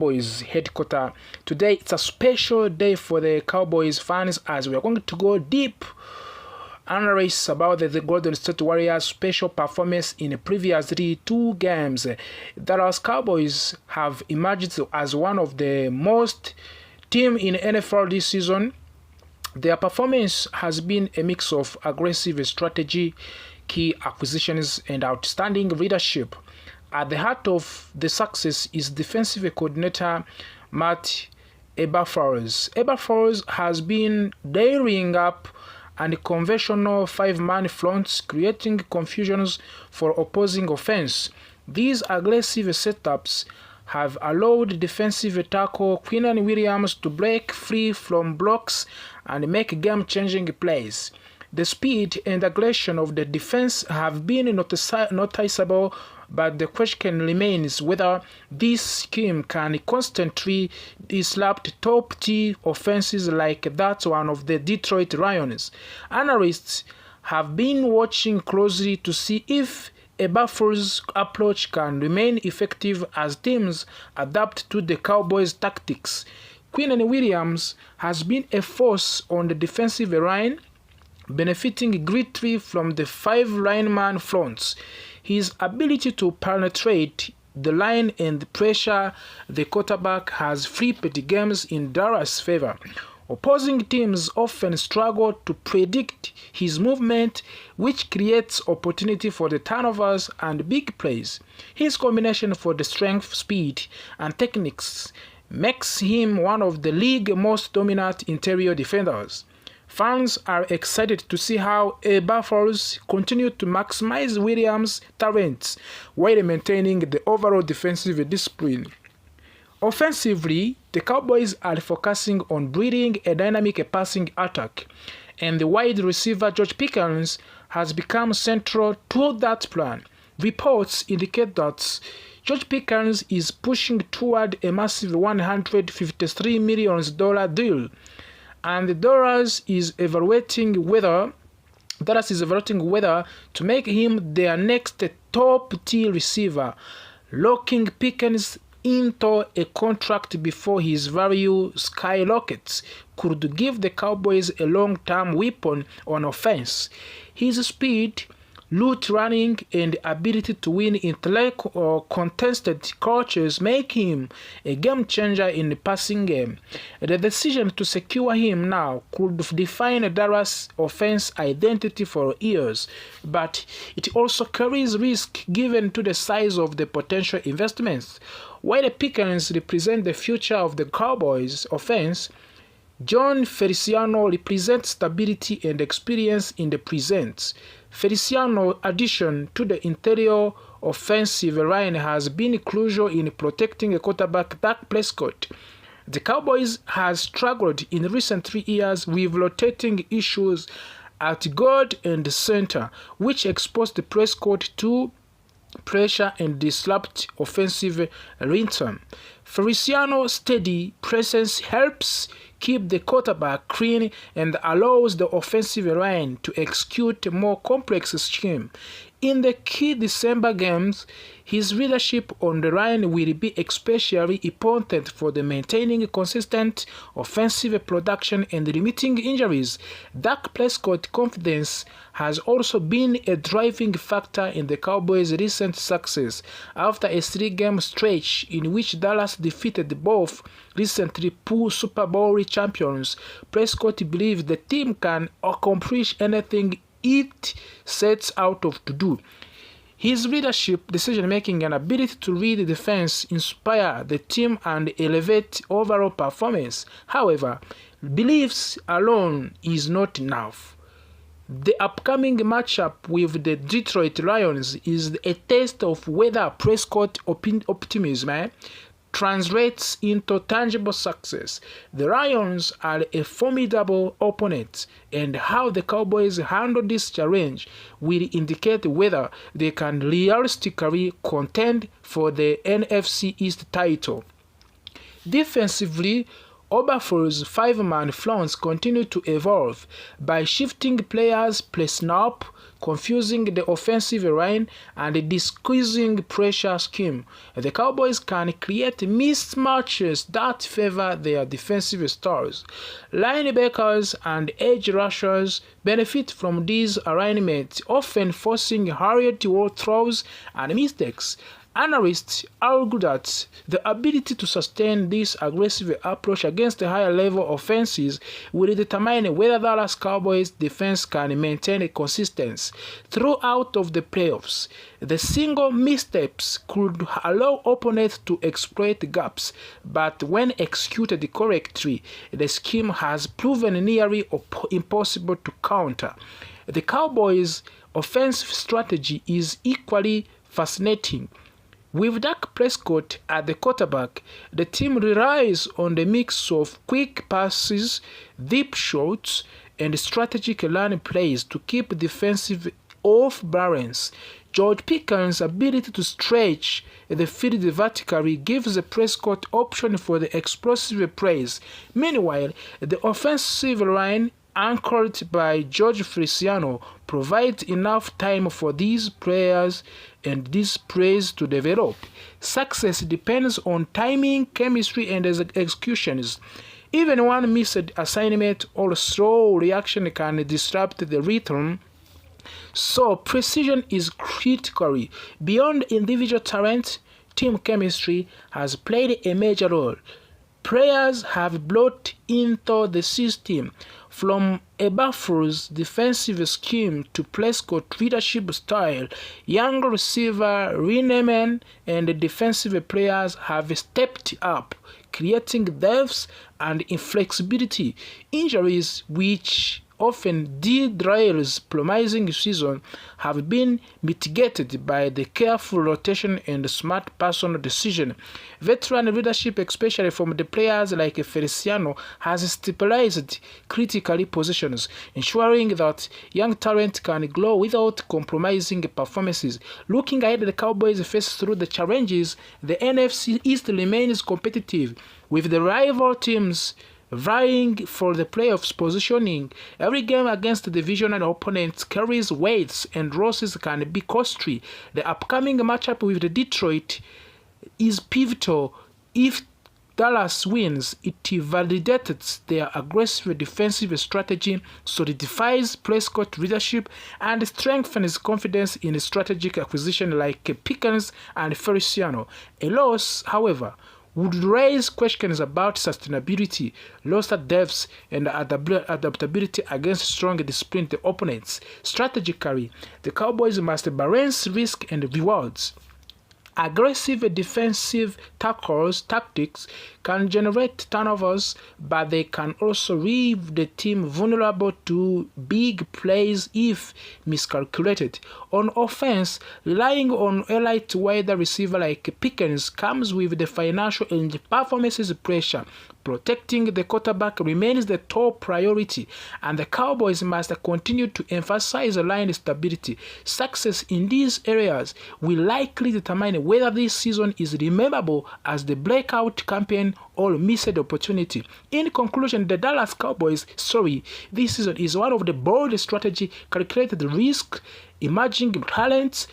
Cowboys headquarters. Today it's a special day for the Cowboys fans as we are going to go deep analyze about the Golden State Warriors' special performance in the previously two games. Dallas Cowboys have emerged as one of the most team in NFL this season. Their performance has been a mix of aggressive strategy, key acquisitions, and outstanding leadership. At the heart of the success is defensive coordinator Matt Eberflus. Eberflus has been dialing up unconventional five-man fronts, creating confusions for opposing offense. These aggressive setups have allowed defensive tackle Quinnen Williams to break free from blocks and make game-changing plays. The speed and aggression of the defense have been noticeable, but the question remains whether this scheme can constantly disrupt top-tier offenses like that one of the Detroit Lions. Analysts have been watching closely to see if Eberflus' approach can remain effective as teams adapt to the Cowboys' tactics. Quinnen Williams has been a force on the defensive line, benefiting greatly from the five lineman fronts. His ability to penetrate the line and pressure the quarterback has flipped games in Dallas' favor. Opposing teams often struggle to predict his movement, which creates opportunity for the turnovers and big plays. His combination for the strength, speed, and techniques makes him one of the league's most dominant interior defenders. Fans are excited to see how Eberflus continues to maximize Williams' talents while maintaining the overall defensive discipline. Offensively, the Cowboys are focusing on building a dynamic passing attack, and the wide receiver George Pickens has become central to that plan. Reports indicate that George Pickens is pushing toward a massive $153 million deal, and Dallas is evaluating whether to make him their next top-tier receiver, locking Pickens into a contract before his value skyrockets could give the Cowboys a long-term weapon on offense. His speed, route running, and ability to win intellect or contested coaches make him a game changer in the passing game. The decision to secure him now could define Dallas' offense identity for years, but it also carries risk given to the size of the potential investments. While the Pickens represent the future of the Cowboys' offense, John Feliciano's represents stability and experience in the present. Feliciano's addition to the interior offensive line has been crucial in protecting quarterback Dak Prescott. The Cowboys have struggled in recent 3 years with rotating issues at guard and center, which exposed Prescott to pressure and disrupt offensive rhythm. Feliciano's steady presence helps keep the quarterback clean and allows the offensive line to execute a more complex scheme. In the key December games, his leadership on the line will be especially important for the maintaining consistent offensive production and limiting injuries. Dak Prescott's confidence has also been a driving factor in the Cowboys' recent success. After a 3-game stretch in which Dallas defeated both recently poor Super Bowl champions, Prescott believes the team can accomplish anything it sets out to do. His leadership, decision-making, and ability to read the defense inspire the team and elevate overall performance. However, beliefs alone is not enough. The upcoming matchup with the Detroit Lions is a test of whether Prescott optimism translates into tangible success. The Lions are a formidable opponent, and how the Cowboys handle this challenge will indicate whether they can realistically contend for the NFC East title. Defensively, Oberfur's five-man fronts continue to evolve by shifting players pre-snap, confusing the offensive line, and decreasing pressure scheme. The Cowboys can create mismatches that favor their defensive stars. Linebackers and edge rushers benefit from these arrangements, often forcing hurried throws and mistakes. Analysts argue that the ability to sustain this aggressive approach against higher-level offenses will determine whether Dallas Cowboys defense can maintain a consistency throughout of the playoffs. The single missteps could allow opponents to exploit gaps, but when executed correctly, the scheme has proven nearly impossible to counter. The Cowboys' offensive strategy is equally fascinating. With Dak Prescott at the quarterback, the team relies on the mix of quick passes, deep shots, and strategic run plays to keep defensive off balance. George Pickens' ability to stretch the field vertically gives the Prescott option for the explosive plays. Meanwhile, the offensive line, anchored by George Feliciano, provides enough time for these players and these plays to develop. Success depends on timing, chemistry, and executions. Even one missed assignment or slow reaction can disrupt the rhythm, so precision is critical. Beyond individual talent, team chemistry has played a major role. Players have brought into the system, from Eberflus' defensive scheme to Prescott's leadership style. Young receiver Rienemann and defensive players have stepped up, creating depth and inflexibility. Injuries, which often derails promising season, have been mitigated by the careful rotation and smart personal decision. Veteran leadership, especially from the players like Feliciano, has stabilized critical positions, ensuring that young talent can grow without compromising performances. Looking ahead, the Cowboys face through the challenges. The NFC East remains competitive, with the rival teams vying for the playoffs positioning. Every game against the divisional opponents carries weights, and losses can be costly. The upcoming matchup with the Detroit is pivotal. If Dallas wins, it validates their aggressive defensive strategy, solidifies Prescott's leadership, and strengthens confidence in strategic acquisition like Pickens and Feliciano. A loss, however, would raise questions about sustainability, roster depth, and adaptability against strong disciplined opponents. Strategically, the Cowboys must balance risk and rewards. Aggressive defensive tactics can generate turnovers, but they can also leave the team vulnerable to big plays if miscalculated. On offense, relying on elite wide receiver like Pickens comes with the financial and performances pressure. Protecting the quarterback remains the top priority, and the Cowboys must continue to emphasize line stability. Success in these areas will likely determine whether this season is rememberable as the breakout campaign or missed opportunity. In conclusion, the Dallas Cowboys story this season is one of the bold strategy, calculated risk, emerging talents,